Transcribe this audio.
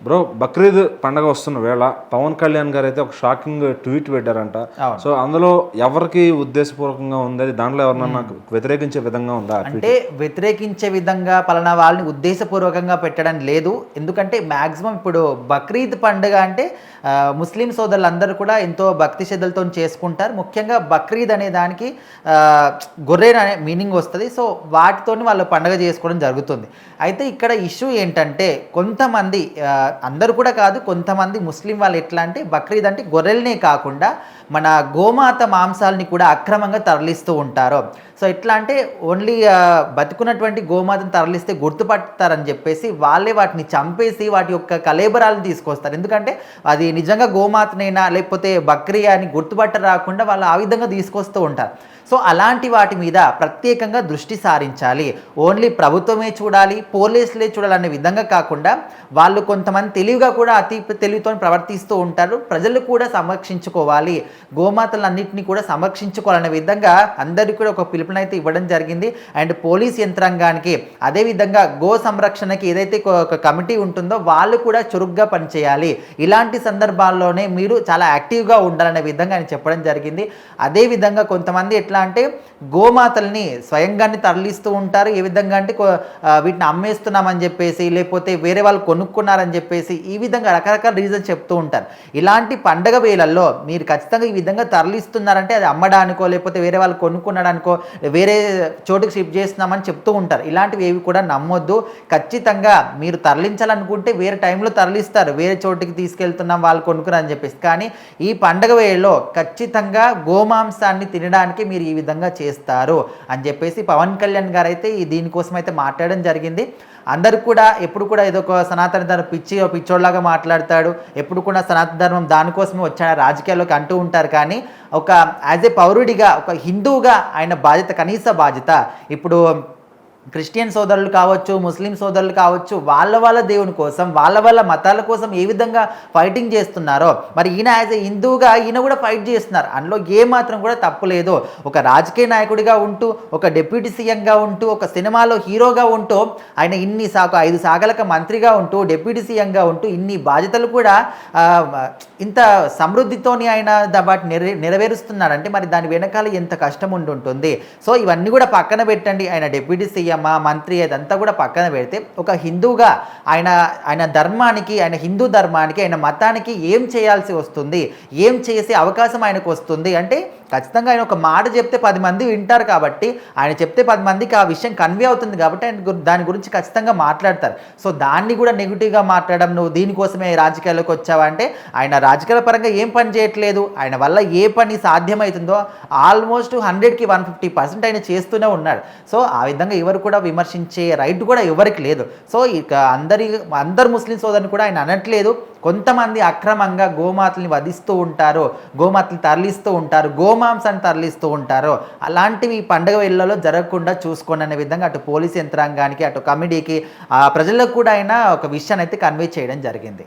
Bro Bakrid పండగ వస్తున్న వేళ పవన్ కళ్యాణ్ గారు అయితే ఒక షాకింగ్ ట్వీట్ పెట్టారంట. సో అందులో ఎవరికి ఉద్దేశపూర్వకంగా ఉంది, అది దాంట్లో ఎవరన్నా వ్యతిరేకించే విధంగా ఉందా? అంటే వ్యతిరేకించే విధంగా పలానా వాళ్ళని ఉద్దేశపూర్వకంగా పెట్టడం లేదు. ఎందుకంటే మ్యాక్సిమం ఇప్పుడు బక్రీద్ పండుగ అంటే ముస్లిం సోదరులందరూ కూడా ఎంతో భక్తి శ్రద్ధలతో చేసుకుంటారు. ముఖ్యంగా బక్రీద్ అనే దానికి గొర్రె అనే మీనింగ్ వస్తుంది. సో వాటితో వాళ్ళు పండుగ చేసుకోవడం జరుగుతుంది. అయితే ఇక్కడ ఇష్యూ ఏంటంటే కొంతమంది, అందరూ కూడా కాదు, కొంతమంది ముస్లిం వాళ్ళు ఎట్లా అంటే బక్రీద్ అంటే గొర్రెలనే కాకుండా మన గోమాత మాంసాలని కూడా అక్రమంగా తరలిస్తూ ఉంటారు. సో ఎట్లా అంటే ఓన్లీ బతుకున్నటువంటి గోమాతను తరలిస్తే గుర్తుపడతారని చెప్పేసి వాళ్ళే వాటిని చంపేసి వాటి యొక్క కళేబరాలను తీసుకొస్తారు. ఎందుకంటే అది నిజంగా గోమాతనైనా లేకపోతే బక్రియా అని గుర్తుపట్ట రాకుండా వాళ్ళు ఆ విధంగా తీసుకొస్తూ ఉంటారు. సో అలాంటి వాటి మీద ప్రత్యేకంగా దృష్టి సారించాలి. ఓన్లీ ప్రభుత్వమే చూడాలి, పోలీసులే చూడాలనే విధంగా కాకుండా వాళ్ళు కొంతమంది తెలివిగా కూడా అతి తెలివితో ప్రవర్తిస్తూ ఉంటారు. ప్రజలు కూడా సంరక్షించుకోవాలి, గోమాతలన్నింటినీ కూడా సంరక్షించుకోవాలనే విధంగా అందరికీ కూడా ఒక పిలుపునైతే ఇవ్వడం జరిగింది. అండ్ పోలీస్ యంత్రాంగానికి అదేవిధంగా గో సంరక్షణకి ఏదైతే ఒక కమిటీ ఉంటుందో వాళ్ళు కూడా చురుగ్గా పనిచేయాలి. ఇలాంటి సందర్భాల్లోనే మీరు చాలా యాక్టివ్గా ఉండాలనే విధంగా ఆయన చెప్పడం జరిగింది. అదేవిధంగా కొంతమంది ఎట్లా అంటే గోమాతల్ని స్వయంగానే తరలిస్తూ ఉంటారు. ఏ విధంగా అంటే వీటిని అమ్మేస్తున్నామని చెప్పేసి, లేకపోతే వేరే వాళ్ళు కొనుక్కున్నారని చెప్పేసి ఈ విధంగా రకరకాల రీజన్ చెప్తూ ఉంటారు. ఇలాంటి పండగ వేళల్లో మీరు ఖచ్చితంగా ఈ విధంగా తరలిస్తున్నారంటే అది అమ్మడానికో లేకపోతే వేరే వాళ్ళు కొనుక్కునడానికో వేరే చోటుకి షిఫ్ట్ చేస్తున్నామని చెప్తూ ఉంటారు. ఇలాంటివి ఏవి కూడా నమ్మొద్దు. ఖచ్చితంగా మీరు తరలించాలనుకుంటే వేరే టైంలో తరలిస్తారు, వేరే చోటుకి తీసుకెళ్తున్నాం వాళ్ళు కొనుక్కున్నారని చెప్పేసి. కానీ ఈ పండగ వేళలో ఖచ్చితంగా గోమాంసాన్ని తినడానికి మీరు ఈ విధంగా చేస్తారు అని చెప్పేసి పవన్ కళ్యాణ్ గారు అయితే దీనికోసం అయితే మాట్లాడడం జరిగింది. అందరూ కూడా ఎప్పుడు కూడా ఏదో ఒక సనాతన ధర్మం పిచ్చోళ్ళలాగా మాట్లాడతాడు, ఎప్పుడు కూడా సనాతన ధర్మం దానికోసమే వచ్చాడు రాజకీయాల్లోకి అంటూ ఉంటారు. కానీ ఒక యాజ్ ఏ పౌరుడిగా, ఒక హిందువుగా ఆయన బాధ్యత, కనీస బాధ్యత, ఇప్పుడు క్రిస్టియన్ సోదరులు కావచ్చు, ముస్లిం సోదరులు కావచ్చు, వాళ్ళ దేవుని కోసం, వాళ్ళ మతాల కోసం ఏ విధంగా ఫైటింగ్ చేస్తున్నారో మరి ఈయన యాజ్ ఏ హిందువుగా ఈయన కూడా ఫైట్ చేస్తున్నారు. అందులో ఏమాత్రం కూడా తప్పు లేదు. ఒక రాజకీయ నాయకుడిగా ఉంటూ, ఒక డిప్యూటీ సీఎంగా ఉంటూ, ఒక సినిమాలో హీరోగా ఉంటూ, ఆయన 5 శాఖలకు మంత్రిగా ఉంటూ, డిప్యూటీ సీఎంగా ఉంటూ ఇన్ని బాధ్యతలు కూడా ఇంత సమృద్ధితోని ఆయన వాటిని నెరవేరుస్తున్నాడంటే మరి దాని వెనకాల ఎంత కష్టం ఉంటుంది. సో ఇవన్నీ కూడా పక్కన పెట్టండి. ఆయన డిప్యూటీ సీఎం, మంత్రి, అదంతా కూడా పక్కన పెడితే ఒక హిందువుగా ఆయన ధర్మానికి, ఆయన హిందూ ధర్మానికి, ఆయన మతానికి ఏం చేయాల్సి వస్తుంది, ఏం చేసే అవకాశం ఆయనకు వస్తుంది అంటే ఖచ్చితంగా ఆయన ఒక మాట చెప్తే 10 మంది వింటారు. కాబట్టి ఆయన చెప్తే 10 మందికి ఆ విషయం కన్వే అవుతుంది. కాబట్టి ఆయన దాని గురించి ఖచ్చితంగా మాట్లాడతారు. సో దాన్ని కూడా నెగిటివ్గా మాట్లాడడం, నువ్వు దీనికోసమే రాజకీయాల్లోకి వచ్చావా అంటే ఆయన రాజకీయాల పరంగా ఏం పని చేయట్లేదు. ఆయన వల్ల ఏ పని సాధ్యమవుతుందో ఆల్మోస్ట్ 100కి 150% ఆయన చేస్తూనే ఉన్నాడు. సో ఆ విధంగా ఎవరు కూడా విమర్శించే రైట్ కూడా ఎవరికి లేదు. సో ఇక అందరు ముస్లిం సోదరుని కూడా ఆయన అనట్లేదు. కొంతమంది అక్రమంగా గోమాతల్ని వధిస్తూ ఉంటారు, గోమాతల్ని తరలిస్తూ ఉంటారు, గోమాంసాన్ని తరలిస్తూ ఉంటారు. అలాంటివి పండుగ వేళల్లో జరగకుండా చూసుకోండి అనే విధంగా అటు పోలీస్ యంత్రాంగానికి, అటు కమిటీకి, ప్రజలకు కూడా ఆయన ఒక విషయాన్ని అయితే కన్వే చేయడం జరిగింది.